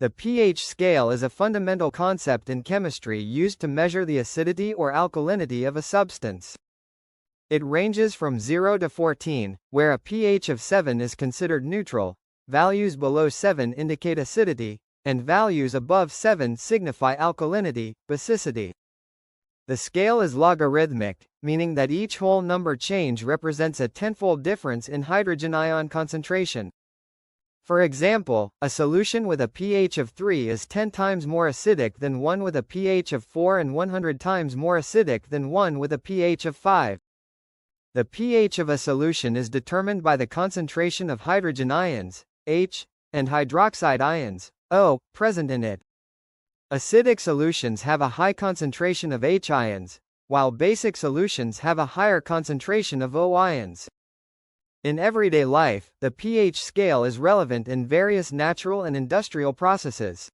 The pH scale is a fundamental concept in chemistry used to measure the acidity or alkalinity of a substance. It ranges from 0 to 14, where a pH of 7 is considered neutral, values below 7 indicate acidity, and values above 7 signify alkalinity, basicity. The scale is logarithmic, meaning that each whole number change represents a tenfold difference in hydrogen ion concentration. For example, a solution with a pH of 3 is 10 times more acidic than one with a pH of 4 and 100 times more acidic than one with a pH of 5. The pH of a solution is determined by the concentration of hydrogen ions, H, and hydroxide ions, O, present in it. Acidic solutions have a high concentration of H ions, while basic solutions have a higher concentration of O ions. In everyday life, the pH scale is relevant in various natural and industrial processes.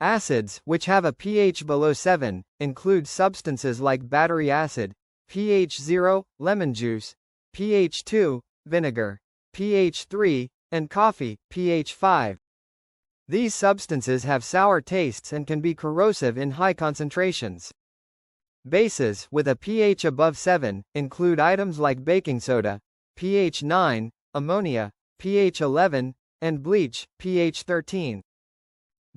Acids, which have a pH below 7, include substances like battery acid, pH 0, lemon juice, pH 2, vinegar, pH 3, and coffee, pH 5. These substances have sour tastes and can be corrosive in high concentrations. Bases, with a pH above 7, include items like baking soda, pH 9, ammonia, pH 11, and bleach, pH 13.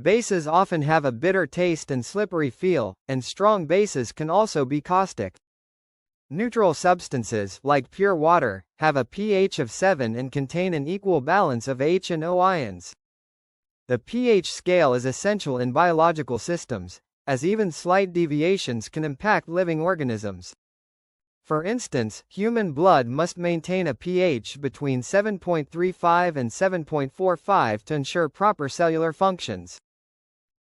Bases often have a bitter taste and slippery feel, and strong bases can also be caustic. Neutral substances, like pure water, have a pH of 7 and contain an equal balance of H and O ions. The pH scale is essential in biological systems, as even slight deviations can impact living organisms. For instance, human blood must maintain a pH between 7.35 and 7.45 to ensure proper cellular functions.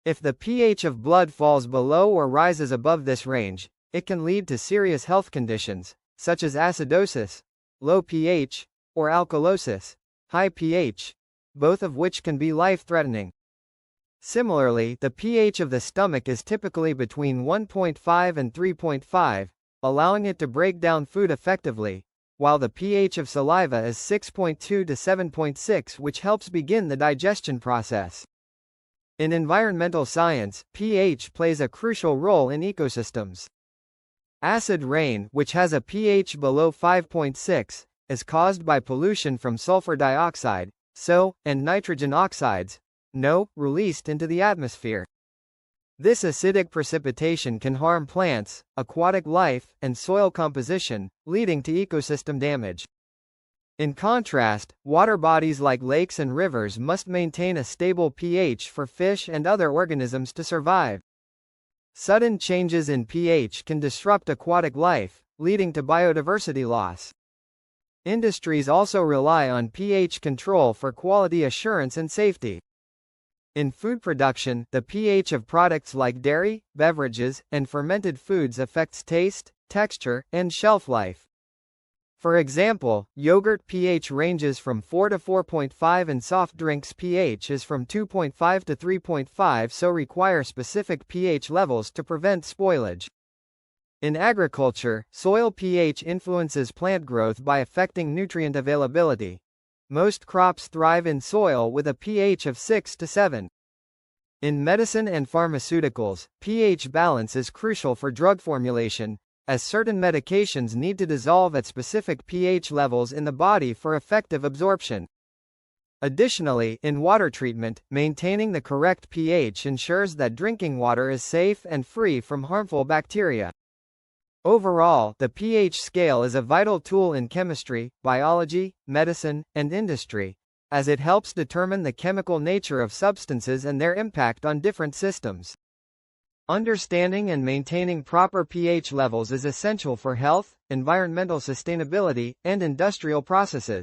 If the pH of blood falls below or rises above this range, it can lead to serious health conditions, such as acidosis, low pH, or alkalosis, high pH, both of which can be life-threatening. Similarly, the pH of the stomach is typically between 1.5 and 3.5, allowing it to break down food effectively, while the pH of saliva is 6.2 to 7.6, which helps begin the digestion process. In environmental science, pH plays a crucial role in ecosystems. Acid rain, which has a pH below 5.6, is caused by pollution from sulfur dioxide, SO, and nitrogen oxides, NO, released into the atmosphere. This acidic precipitation can harm plants, aquatic life, and soil composition, leading to ecosystem damage. In contrast, water bodies like lakes and rivers must maintain a stable pH for fish and other organisms to survive. Sudden changes in pH can disrupt aquatic life, leading to biodiversity loss. Industries also rely on pH control for quality assurance and safety. In food production, the pH of products like dairy, beverages, and fermented foods affects taste, texture, and shelf life. For example, yogurt pH ranges from 4 to 4.5 and soft drinks pH is from 2.5 to 3.5, so require specific pH levels to prevent spoilage. In agriculture, soil pH influences plant growth by affecting nutrient availability. Most crops thrive in soil with a pH of 6 to 7. In medicine and pharmaceuticals, pH balance is crucial for drug formulation, as certain medications need to dissolve at specific pH levels in the body for effective absorption. Additionally, in water treatment, maintaining the correct pH ensures that drinking water is safe and free from harmful bacteria. Overall, the pH scale is a vital tool in chemistry, biology, medicine, and industry, as it helps determine the chemical nature of substances and their impact on different systems. Understanding and maintaining proper pH levels is essential for health, environmental sustainability, and industrial processes.